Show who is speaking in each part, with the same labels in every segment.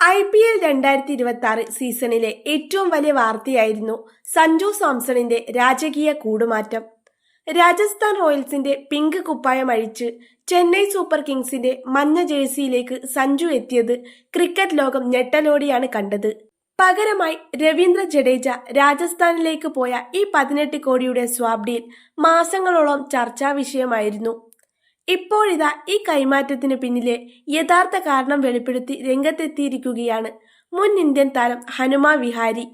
Speaker 1: IPL 2026 സീസണിലെ ഏറ്റവും വലിയ വാർത്തയായിരുന്നു സഞ്ജു സാംസണിന്റെ രാജകീയ കൂടുമാറ്റം. രാജസ്ഥാൻ റോയൽസിന്റെ പിങ്ക് കുപ്പായം അഴിച്ച് ചെന്നൈ സൂപ്പർ കിങ്സിന്റെ മഞ്ഞ ജേഴ്സിയിലേക്ക് സഞ്ജു എത്തിയത് ക്രിക്കറ്റ് ലോകം ഞെട്ടലോടെയാണ് കണ്ടത്. പകരമായി രവീന്ദ്ര ജഡേജ രാജസ്ഥാനിലേക്ക് പോയ ഈ 18 കോടിയുടെ സ്വാപ് ഡീൽ മാസങ്ങളോളം ചർച്ചാ വിഷയമായിരുന്നു. ഇപ്പോഴിതാ ഈ കൈമാറ്റത്തിന് പിന്നിലെ യഥാർത്ഥ കാരണം വെളിപ്പെടുത്തി രംഗത്തെത്തിയിരിക്കുകയാണ് മുൻ ഇന്ത്യൻ താരം ഹനുമ വിഹാരി.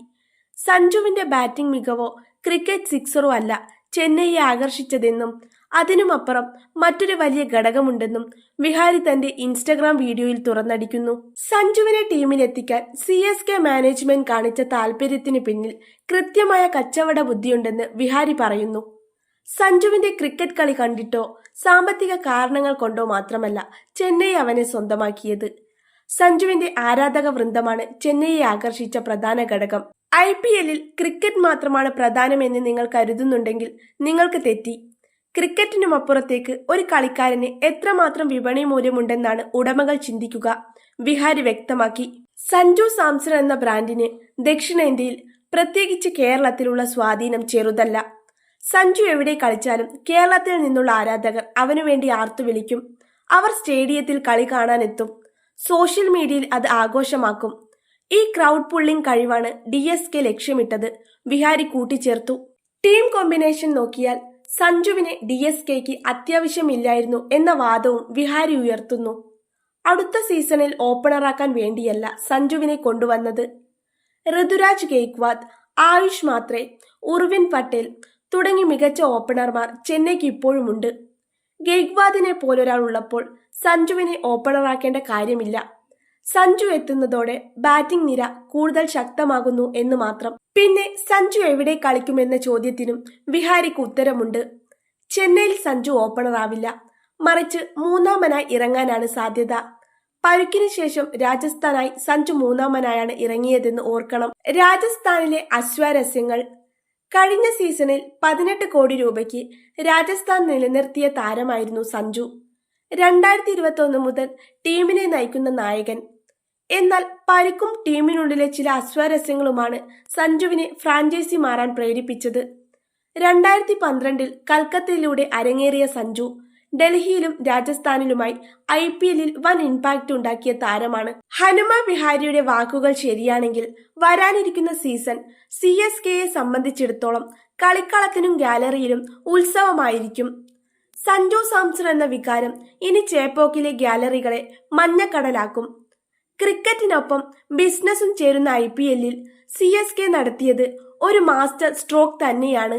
Speaker 1: സഞ്ജുവിന്റെ ബാറ്റിംഗ് മികവോ ക്രിക്കറ്റ് സിക്സറോ അല്ല ചെന്നൈയെ ആകർഷിച്ചതെന്നും അതിനുമപ്പുറം മറ്റൊരു വലിയ ഘടകമുണ്ടെന്നും വിഹാരി തന്റെ ഇൻസ്റ്റഗ്രാം വീഡിയോയിൽ തുറന്നടിക്കുന്നു. സഞ്ജുവിനെ ടീമിലെത്തിക്കാൻ CSK മാനേജ്മെന്റ് കാണിച്ച താല്പര്യത്തിന് പിന്നിൽ കൃത്യമായ കച്ചവട ബുദ്ധിയുണ്ടെന്ന് വിഹാരി പറയുന്നു. സഞ്ജുവിന്റെ ക്രിക്കറ്റ് കളി കണ്ടിട്ടോ സാമ്പത്തിക കാരണങ്ങൾ കൊണ്ടോ മാത്രമല്ല ചെന്നൈ അവനെ സ്വന്തമാക്കിയത്. സഞ്ജുവിന്റെ ആരാധക വൃന്ദമാണ് ചെന്നൈയെ ആകർഷിച്ച പ്രധാന ഘടകം. IPLൽ ക്രിക്കറ്റ് മാത്രമാണ് പ്രധാനമെന്ന് നിങ്ങൾ കരുതുന്നുണ്ടെങ്കിൽ നിങ്ങൾക്ക് തെറ്റി. ക്രിക്കറ്റിനുമപ്പുറത്തേക്ക് ഒരു കളിക്കാരന് എത്രമാത്രം വിപണി മൂല്യമുണ്ടെന്നാണ് ഉടമകൾ ചിന്തിക്കുക, വിഹാരി വ്യക്തമാക്കി. സഞ്ജു സാംസൺ എന്ന ബ്രാൻഡിന് ദക്ഷിണേന്ത്യയിൽ, പ്രത്യേകിച്ച് കേരളത്തിലുള്ള സ്വാധീനം ചെറുതല്ല. സഞ്ജു എവിടെ കളിച്ചാലും കേരളത്തിൽ നിന്നുള്ള ആരാധകർ അവനു വേണ്ടി ആർത്തു വിളിക്കും. അവർ സ്റ്റേഡിയത്തിൽ കളി കാണാനെത്തും. സോഷ്യൽ മീഡിയയിൽ അത് ആഘോഷമാക്കും. ഈ ക്രൗഡ് പുള്ളിംഗ് കഴിവാണ് DSK ലക്ഷ്യമിട്ടത്, വിഹാരി കൂട്ടിച്ചേർത്തു. ടീം കോമ്പിനേഷൻ നോക്കിയാൽ സഞ്ജുവിനെ DSKക്ക് അത്യാവശ്യമില്ലായിരുന്നു എന്ന വാദവും വിഹാരി ഉയർത്തുന്നു. അടുത്ത സീസണിൽ ഓപ്പണറാക്കാൻ വേണ്ടിയല്ല സഞ്ജുവിനെ കൊണ്ടുവന്നത്. ഋതുരാജ് ഗെയ്ക്വാദ്, ആയുഷ് മാത്രേ, ഉർവിൻ പട്ടേൽ തുടങ്ങി മികച്ച ഓപ്പണർമാർ ചെന്നൈക്ക് ഇപ്പോഴുമുണ്ട്. ഗെയ്ക്വാദിനെ പോലൊരാൾ ഉള്ളപ്പോൾ സഞ്ജുവിനെ ഓപ്പണറാക്കേണ്ട കാര്യമില്ല. സഞ്ജു എത്തുന്നതോടെ ബാറ്റിംഗ് നിര കൂടുതൽ ശക്തമാകുന്നു എന്ന് മാത്രം. പിന്നെ സഞ്ജു എവിടെ കളിക്കുമെന്ന ചോദ്യത്തിനും വിഹാരിക്ക് ഉത്തരമുണ്ട്. ചെന്നൈയിൽ സഞ്ജു ഓപ്പണറാവില്ല, മറിച്ച് മൂന്നാമനായി ഇറങ്ങാനാണ് സാധ്യത. പരുക്കിന് ശേഷം രാജസ്ഥാനായി സഞ്ജു മൂന്നാമനായാണ് ഇറങ്ങിയതെന്ന് ഓർക്കണം. രാജസ്ഥാനിലെ അശ്വാരസ്യങ്ങൾ. കഴിഞ്ഞ സീസണിൽ 18 കോടി രൂപയ്ക്ക് രാജസ്ഥാൻ നിലനിർത്തിയ താരമായിരുന്നു സഞ്ജു. 2021 മുതൽ ടീമിനെ നയിക്കുന്ന നായകൻ. എന്നാൽ പരിക്കും ടീമിനുള്ളിലെ ചില അസ്വാരസ്യങ്ങളുമാണ് സഞ്ജുവിനെ ഫ്രാഞ്ചൈസി മാറാൻ പ്രേരിപ്പിച്ചത്. 2012 കൽക്കത്തയിലൂടെ അരങ്ങേറിയ സഞ്ജു ഡൽഹിയിലും രാജസ്ഥാനിലുമായി IPLൽ വൻ ഇമ്പാക്ട് ഉണ്ടാക്കിയ താരമാണ്. ഹനുമ വിഹാരിയുടെ വാക്കുകൾ ശരിയാണെങ്കിൽ വരാനിരിക്കുന്ന സീസൺ CSKയെ സംബന്ധിച്ചിടത്തോളം കളിക്കളത്തിനും ഗാലറിയിലും ഉത്സവമായിരിക്കും. സഞ്ജു സാംസൺ എന്ന വികാരം ഇനി ചേപ്പോക്കിലെ ഗാലറികളെ മഞ്ഞക്കടലാക്കും. ക്രിക്കറ്റിനൊപ്പം ബിസിനസ്സും ചേരുന്ന IPLൽ CSK നടത്തിയത് ഒരു മാസ്റ്റർ സ്ട്രോക്ക് തന്നെയാണ്.